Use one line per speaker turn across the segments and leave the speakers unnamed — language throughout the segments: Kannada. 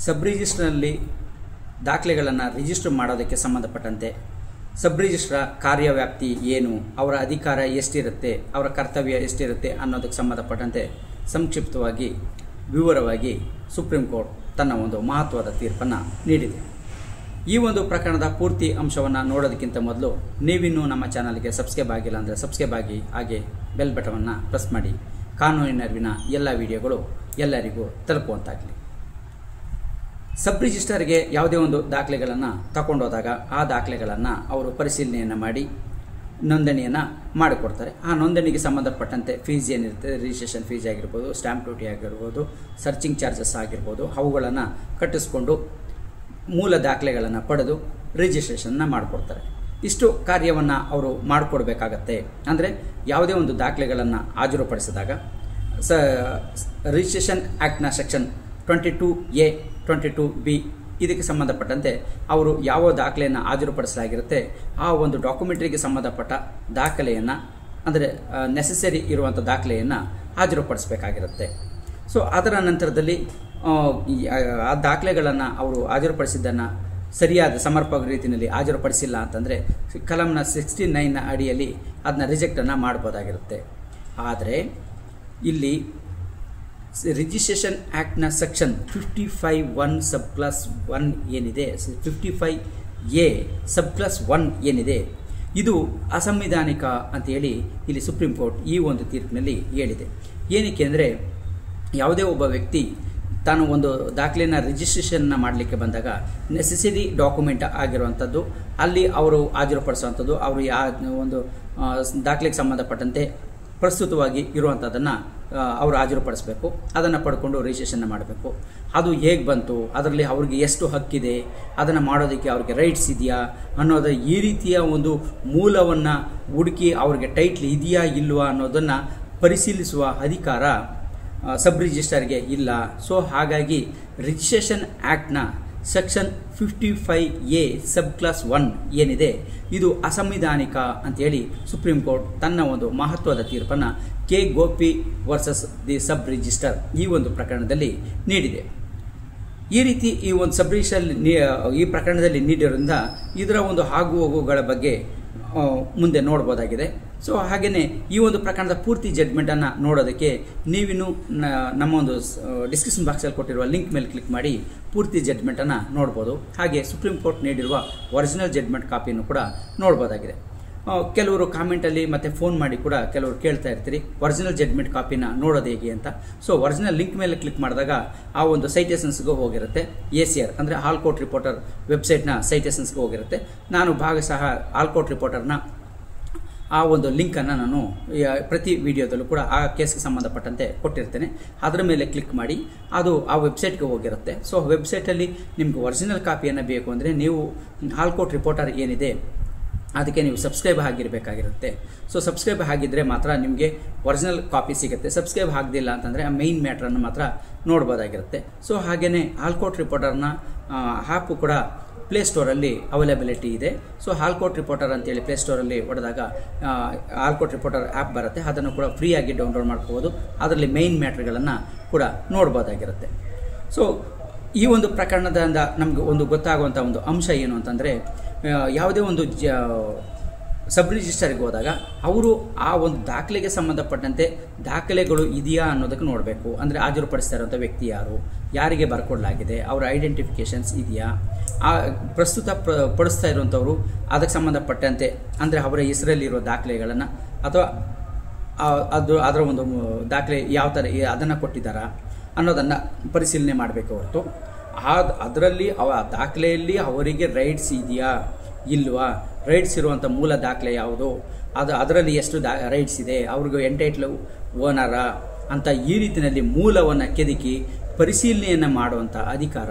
ಸಬ್ ರಿಜಿಸ್ಟ್ರಲ್ಲಿ ದಾಖಲೆಗಳನ್ನು ರಿಜಿಸ್ಟರ್ ಮಾಡೋದಕ್ಕೆ ಸಂಬಂಧಪಟ್ಟಂತೆ ಸಬ್ ರಿಜಿಸ್ಟ್ರ ಕಾರ್ಯವ್ಯಾಪ್ತಿ ಏನು, ಅವರ ಅಧಿಕಾರ ಎಷ್ಟಿರುತ್ತೆ, ಅವರ ಕರ್ತವ್ಯ ಎಷ್ಟಿರುತ್ತೆ ಅನ್ನೋದಕ್ಕೆ ಸಂಬಂಧಪಟ್ಟಂತೆ ಸಂಕ್ಷಿಪ್ತವಾಗಿ ವಿವರವಾಗಿ ಸುಪ್ರೀಂ ಕೋರ್ಟ್ ತನ್ನ ಒಂದು ಮಹತ್ವದ ತೀರ್ಪನ್ನು ನೀಡಿದೆ. ಈ ಒಂದು ಪ್ರಕರಣದ ಪೂರ್ತಿ ಅಂಶವನ್ನು ನೋಡೋದಕ್ಕಿಂತ ಮೊದಲು ನೀವಿನ್ನೂ ನಮ್ಮ ಚಾನಲ್ಗೆ ಸಬ್ಸ್ಕ್ರೈಬ್ ಆಗಿಲ್ಲ ಅಂದರೆ ಸಬ್ಸ್ಕ್ರೈಬ್ ಆಗಿ, ಹಾಗೆ ಬೆಲ್ ಬಟವನ್ನು ಪ್ರೆಸ್ ಮಾಡಿ ಕಾನೂನಿನ ಅರಿವಿನ ಎಲ್ಲ ವಿಡಿಯೋಗಳು ಎಲ್ಲರಿಗೂ ತಲುಪುವಂತಾಗಲಿ. ಸಬ್ ರಿಜಿಸ್ಟರ್ಗೆ ಯಾವುದೇ ಒಂದು ದಾಖಲೆಗಳನ್ನು ತಗೊಂಡೋದಾಗ ಆ ದಾಖಲೆಗಳನ್ನು ಅವರು ಪರಿಶೀಲನೆಯನ್ನು ಮಾಡಿ ನೋಂದಣಿಯನ್ನು ಮಾಡಿಕೊಡ್ತಾರೆ. ಆ ನೋಂದಣಿಗೆ ಸಂಬಂಧಪಟ್ಟಂತೆ ಫೀಸ್ ಏನಿರುತ್ತೆ, ರಿಜಿಸ್ಟ್ರೇಷನ್ ಫೀಸ್ ಆಗಿರ್ಬೋದು, ಸ್ಟ್ಯಾಂಪ್ ಡ್ಯೂಟಿ ಆಗಿರ್ಬೋದು, ಸರ್ಚಿಂಗ್ ಚಾರ್ಜಸ್ ಆಗಿರ್ಬೋದು, ಅವುಗಳನ್ನು ಕಟ್ಟಿಸ್ಕೊಂಡು ಮೂಲ ದಾಖಲೆಗಳನ್ನು ಪಡೆದು ರಿಜಿಸ್ಟ್ರೇಷನ್ನ ಮಾಡಿಕೊಡ್ತಾರೆ. ಇಷ್ಟು ಕಾರ್ಯವನ್ನು ಅವರು ಮಾಡಿಕೊಡ್ಬೇಕಾಗತ್ತೆ. ಅಂದರೆ ಯಾವುದೇ ಒಂದು ದಾಖಲೆಗಳನ್ನು ಹಾಜರುಪಡಿಸಿದಾಗ ರಿಜಿಸ್ಟ್ರೇಷನ್ ಆ್ಯಕ್ಟ್ನ ಸೆಕ್ಷನ್ 22A 22B ಇದಕ್ಕೆ ಸಂಬಂಧಪಟ್ಟಂತೆ ಅವರು ಯಾವ ದಾಖಲೆಯನ್ನು ಹಾಜರುಪಡಿಸಲಾಗಿರುತ್ತೆ ಆ ಒಂದು ಡಾಕ್ಯುಮೆಂಟ್ರಿಗೆ ಸಂಬಂಧಪಟ್ಟ ದಾಖಲೆಯನ್ನು, ಅಂದರೆ ನೆಸೆಸರಿ ಇರುವಂಥ ದಾಖಲೆಯನ್ನು ಹಾಜರುಪಡಿಸಬೇಕಾಗಿರುತ್ತೆ. ಸೊ ಅದರ ನಂತರದಲ್ಲಿ ಆ ದಾಖಲೆಗಳನ್ನು ಅವರು ಹಾಜರುಪಡಿಸಿದ್ದನ್ನು ಸರಿಯಾದ ಸಮರ್ಪಕ ರೀತಿಯಲ್ಲಿ ಹಾಜರುಪಡಿಸಿಲ್ಲ ಅಂತಂದರೆ ಕಲಂನ 69ನ ಅಡಿಯಲ್ಲಿ ಅದನ್ನ ರಿಜೆಕ್ಟನ್ನು ಮಾಡ್ಬೋದಾಗಿರುತ್ತೆ. ಆದರೆ ಇಲ್ಲಿ ರಿಜಿಸ್ಟ್ರೇಷನ್ ಆ್ಯಕ್ಟ್ನ ಸೆಕ್ಷನ್ 55(1) ಸಬ್ ಕ್ಲಾಸ್ 1 ಏನಿದೆ, 55A ಸಬ್ ಕ್ಲಾಸ್ 1 ಏನಿದೆ, ಇದು ಅಸಂವಿಧಾನಿಕ ಅಂತೇಳಿ ಇಲ್ಲಿ ಸುಪ್ರೀಂ ಕೋರ್ಟ್ ಈ ಒಂದು ತೀರ್ಪಿನಲ್ಲಿ ಹೇಳಿದೆ. ಏನಕ್ಕೆ ಅಂದರೆ ಯಾವುದೇ ಒಬ್ಬ ವ್ಯಕ್ತಿ ತಾನು ಒಂದು ದಾಖಲೆಯನ್ನು ರಿಜಿಸ್ಟ್ರೇಷನ್ನ ಮಾಡಲಿಕ್ಕೆ ಬಂದಾಗ ನೆಸೆಸರಿ ಡಾಕ್ಯುಮೆಂಟ್ ಆಗಿರುವಂಥದ್ದು ಅಲ್ಲಿ ಅವರು ಹಾಜರುಪಡಿಸುವಂಥದ್ದು, ಅವರು ಒಂದು ದಾಖಲೆಗೆ ಸಂಬಂಧಪಟ್ಟಂತೆ ಪ್ರಸ್ತುತವಾಗಿ ಇರುವಂಥದ್ದನ್ನು ಅವರು ಹಾಜರುಪಡಿಸಬೇಕು. ಅದನ್ನು ಪಡ್ಕೊಂಡು ರಿಜಿಸ್ಟ್ರೇಷನ್ನ ಮಾಡಬೇಕು. ಅದು ಹೇಗೆ ಬಂತು, ಅದರಲ್ಲಿ ಅವ್ರಿಗೆ ಎಷ್ಟು ಹಕ್ಕಿದೆ, ಅದನ್ನು ಮಾಡೋದಕ್ಕೆ ಅವ್ರಿಗೆ ರೈಟ್ಸ್ ಇದೆಯಾ ಅನ್ನೋದು, ಈ ರೀತಿಯ ಒಂದು ಮೂಲವನ್ನು ಹುಡುಕಿ ಅವ್ರಿಗೆ ಟೈಟ್ಲ್ ಇದೆಯಾ ಇಲ್ವಾ ಅನ್ನೋದನ್ನು ಪರಿಶೀಲಿಸುವ ಅಧಿಕಾರ ಸಬ್ ರಿಜಿಸ್ಟರ್ಗೆ ಇಲ್ಲ. ಸೊ ಹಾಗಾಗಿ ರಿಜಿಸ್ಟ್ರೇಷನ್ ಆ್ಯಕ್ಟ್ನ ಸೆಕ್ಷನ್ 55A ಸಬ್ ಕ್ಲಾಸ್ 1 ಏನಿದೆ ಇದು ಅಸಂವಿಧಾನಿಕ ಅಂತೇಳಿ ಸುಪ್ರೀಂ ಕೋರ್ಟ್ ತನ್ನ ಒಂದು ಮಹತ್ವದ ತೀರ್ಪನ್ನು K Gopi versus the sub register ಈ ಒಂದು ಪ್ರಕರಣದಲ್ಲಿ ನೀಡಿದೆ. ಈ ರೀತಿ ಈ ಒಂದು ಸಬ್ ರಿಜಿಸ್ಟರ್ ಈ ಪ್ರಕರಣದಲ್ಲಿ ನೀಡಿರೋದ್ರಿಂದ ಇದರ ಒಂದು ಆಗು ಹೋಗುಗಳ ಬಗ್ಗೆ ಮುಂದೆ ನೋಡ್ಬೋದಾಗಿದೆ. ಸೊ ಹಾಗೆಯೇ ಈ ಒಂದು ಪ್ರಕರಣದ ಪೂರ್ತಿ ಜಡ್ಜ್ಮೆಂಟನ್ನು ನೋಡೋದಕ್ಕೆ ನೀವಿನ್ನು ನಮ್ಮ ಒಂದು ಡಿಸ್ಕ್ರಿಪ್ಷನ್ ಬಾಕ್ಸಲ್ಲಿ ಕೊಟ್ಟಿರುವ ಲಿಂಕ್ ಮೇಲೆ ಕ್ಲಿಕ್ ಮಾಡಿ ಪೂರ್ತಿ ಜಡ್ಜ್ಮೆಂಟನ್ನು ನೋಡ್ಬೋದು. ಹಾಗೆ ಸುಪ್ರೀಂ ಕೋರ್ಟ್ ನೀಡಿರುವ ಒರಿಜಿನಲ್ ಜಡ್ಜ್ಮೆಂಟ್ ಕಾಪಿಯನ್ನು ಕೂಡ ನೋಡ್ಬೋದಾಗಿದೆ. ಕೆಲವರು ಕಾಮೆಂಟಲ್ಲಿ ಮತ್ತು ಫೋನ್ ಮಾಡಿ ಕೂಡ ಕೆಲವರು ಕೇಳ್ತಾ ಇರ್ತೀರಿ ಒರಿಜಿನಲ್ ಜಡ್ಜ್ಮೆಂಟ್ ಕಾಪಿನ ನೋಡೋದು ಹೇಗೆ ಅಂತ. ಸೊ ಒರಿಜಿನಲ್ ಲಿಂಕ್ ಮೇಲೆ ಕ್ಲಿಕ್ ಮಾಡಿದಾಗ ಆ ಒಂದು ಸೈಟೇಷನ್ಸ್ಗೂ ಹೋಗಿರುತ್ತೆ. ACR ಅಂದರೆ ಆಲ್ ಕೋರ್ಟ್ ರಿಪೋರ್ಟರ್ ವೆಬ್ಸೈಟ್ನ ಸೈಟೇಷನ್ಸ್ಗೆ ಹೋಗಿರುತ್ತೆ. ನಾನು ಭಾಗಶಃ ಆಲ್ ಕೋರ್ಟ್ ರಿಪೋರ್ಟರ್ನ ಆ ಒಂದು ಲಿಂಕನ್ನು ನಾನು ಪ್ರತಿ ವಿಡಿಯೋದಲ್ಲೂ ಕೂಡ ಆ ಕೇಸ್ಗೆ ಸಂಬಂಧಪಟ್ಟಂತೆ ಕೊಟ್ಟಿರ್ತೇನೆ. ಅದರ ಮೇಲೆ ಕ್ಲಿಕ್ ಮಾಡಿ ಅದು ಆ ವೆಬ್ಸೈಟ್ಗೆ ಹೋಗಿರುತ್ತೆ. ಸೊ ವೆಬ್ಸೈಟಲ್ಲಿ ನಿಮ್ಗೆ ಒರಿಜಿನಲ್ ಕಾಪಿಯನ್ನು ಬೇಕು ಅಂದರೆ ನೀವು ಆಲ್ ಕೋರ್ಟ್ ರಿಪೋರ್ಟರ್ ಏನಿದೆ ಅದಕ್ಕೆ ನೀವು ಸಬ್ಸ್ಕ್ರೈಬ್ ಆಗಿರಬೇಕಾಗಿರುತ್ತೆ. ಸೊ ಸಬ್ಸ್ಕ್ರೈಬ್ ಆಗಿದ್ದರೆ ಮಾತ್ರ ನಿಮಗೆ ಒರಿಜಿನಲ್ ಕಾಪಿ ಸಿಗುತ್ತೆ. ಸಬ್ಸ್ಕ್ರೈಬ್ ಆಗದಿಲ್ಲ ಅಂತಂದರೆ ಆ ಮೇಯ್ನ್ ಮ್ಯಾಟ್ರನ್ನು ಮಾತ್ರ ನೋಡ್ಬೋದಾಗಿರುತ್ತೆ. ಸೊ ಹಾಗೆಯೇ ಆಲ್ ಕೋರ್ಟ್ ರಿಪೋರ್ಟರ್ನ ಆ್ಯಪು ಕೂಡ ಪ್ಲೇಸ್ಟೋರಲ್ಲಿ ಅವೈಲಬಿಲಿಟಿ ಇದೆ. ಸೊ ಆಲ್ ಕೋರ್ಟ್ ರಿಪೋರ್ಟರ್ ಅಂತೇಳಿ ಪ್ಲೇಸ್ಟೋರಲ್ಲಿ ಹೊಡೆದಾಗ ಆಲ್ ಕೋರ್ಟ್ ರಿಪೋರ್ಟರ್ ಆ್ಯಪ್ ಬರುತ್ತೆ. ಅದನ್ನು ಕೂಡ ಫ್ರೀಯಾಗಿ ಡೌನ್ಲೋಡ್ ಮಾಡ್ಕೋಬೋದು. ಅದರಲ್ಲಿ ಮೇಯ್ನ್ ಮ್ಯಾಟ್ರ್ಗಳನ್ನು ಕೂಡ ನೋಡ್ಬೋದಾಗಿರುತ್ತೆ. ಸೊ ಈ ಒಂದು ಪ್ರಕರಣದಿಂದ ನಮಗೆ ಒಂದು ಗೊತ್ತಾಗುವಂಥ ಒಂದು ಅಂಶ ಏನು ಅಂತಂದರೆ ಯಾವುದೇ ಒಂದು ಸಬ್ ರಿಜಿಸ್ಟರ್ಗೆ ಹೋದಾಗ ಅವರು ಆ ಒಂದು ದಾಖಲೆಗೆ ಸಂಬಂಧಪಟ್ಟಂತೆ ದಾಖಲೆಗಳು ಇದೆಯಾ ಅನ್ನೋದಕ್ಕೆ ನೋಡಬೇಕು. ಅಂದರೆ ಹಾಜರುಪಡಿಸ್ತಾ ಇರುವಂಥ ವ್ಯಕ್ತಿ ಯಾರು, ಯಾರಿಗೆ ಬರ್ಕೊಡ್ಲಾಗಿದೆ, ಅವರ ಐಡೆಂಟಿಫಿಕೇಷನ್ಸ್ ಇದೆಯಾ, ಆ ಪ್ರಸ್ತುತ ಪಡಿಸ್ತಾ ಇರುವಂಥವ್ರು ಅದಕ್ಕೆ ಸಂಬಂಧಪಟ್ಟಂತೆ ಅಂದರೆ ಅವರ ಹೆಸರಲ್ಲಿರೋ ದಾಖಲೆಗಳನ್ನು ಅಥವಾ ಅದರ ಒಂದು ದಾಖಲೆ ಯಾವ ಥರ ಅದನ್ನು ಕೊಟ್ಟಿದ್ದಾರಾ ಅನ್ನೋದನ್ನು ಪರಿಶೀಲನೆ ಮಾಡಬೇಕು ಹೊರತು ಅದರಲ್ಲಿ ದಾಖಲೆಯಲ್ಲಿ ಅವರಿಗೆ ರೈಟ್ಸ್ ಇದೆಯಾ ಇಲ್ವಾ, ರೈಟ್ಸ್ ಇರುವಂಥ ಮೂಲ ದಾಖಲೆ ಯಾವುದು, ಅದರಲ್ಲಿ ಎಷ್ಟು ರೈಟ್ಸ್ ಇದೆ, ಅವ್ರಿಗೆ ಎಂಟೈಟ್ಲ್ ಓನರಾ ಅಂತ ಈ ರೀತಿಯಲ್ಲಿ ಮೂಲವನ್ನು ಕೆದಕಿ ಪರಿಶೀಲನೆಯನ್ನು ಮಾಡುವಂಥ ಅಧಿಕಾರ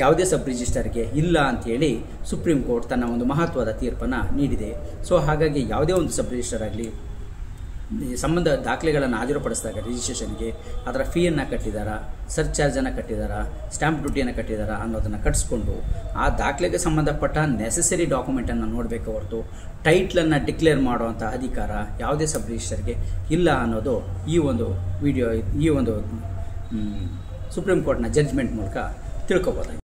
ಯಾವುದೇ ಸಬ್ ರಿಜಿಸ್ಟರ್ಗೆ ಇಲ್ಲ ಅಂಥೇಳಿ ಸುಪ್ರೀಂ ಕೋರ್ಟ್ ತನ್ನ ಒಂದು ಮಹತ್ವದ ತೀರ್ಪನ್ನು ನೀಡಿದೆ. ಸೊ ಹಾಗಾಗಿ ಯಾವುದೇ ಒಂದು ಸಬ್ ರಿಜಿಸ್ಟರ್ ಆಗಲಿ ಸಂಬಂಧ ದಾಖಲೆಗಳನ್ನು ಹಾಜರುಪಡಿಸಿದಾಗ ರಿಜಿಸ್ಟ್ರೇಷನ್ಗೆ ಅದರ ಫೀಯನ್ನು ಕಟ್ಟಿದಾರಾ, ಸರ್ಚ್ ಚಾರ್ಜನ್ನು ಕಟ್ಟಿದಾರಾ, ಸ್ಟ್ಯಾಂಪ್ ಡ್ಯೂಟಿಯನ್ನು ಕಟ್ಟಿದಾರಾ ಅನ್ನೋದನ್ನು ಕಟ್ಟಿಸ್ಕೊಂಡು ಆ ದಾಖಲೆಗೆ ಸಂಬಂಧಪಟ್ಟ ನೆಸೆಸರಿ ಡಾಕ್ಯುಮೆಂಟನ್ನು ನೋಡಬೇಕು ಹೊರತು ಟೈಟ್ಲನ್ನು ಡಿಕ್ಲೇರ್ ಮಾಡುವಂಥ ಅಧಿಕಾರ ಯಾವುದೇ ಸಬ್ ರಿಜಿಸ್ಟರ್ಗೆ ಇಲ್ಲ ಅನ್ನೋದು ಈ ಒಂದು ವಿಡಿಯೋ ಈ ಒಂದು ಸುಪ್ರೀಂ ಕೋರ್ಟ್ನ ಜಡ್ಜ್ಮೆಂಟ್ ಮೂಲಕ ತಿಳ್ಕೊಬೋದಾಗಿದೆ.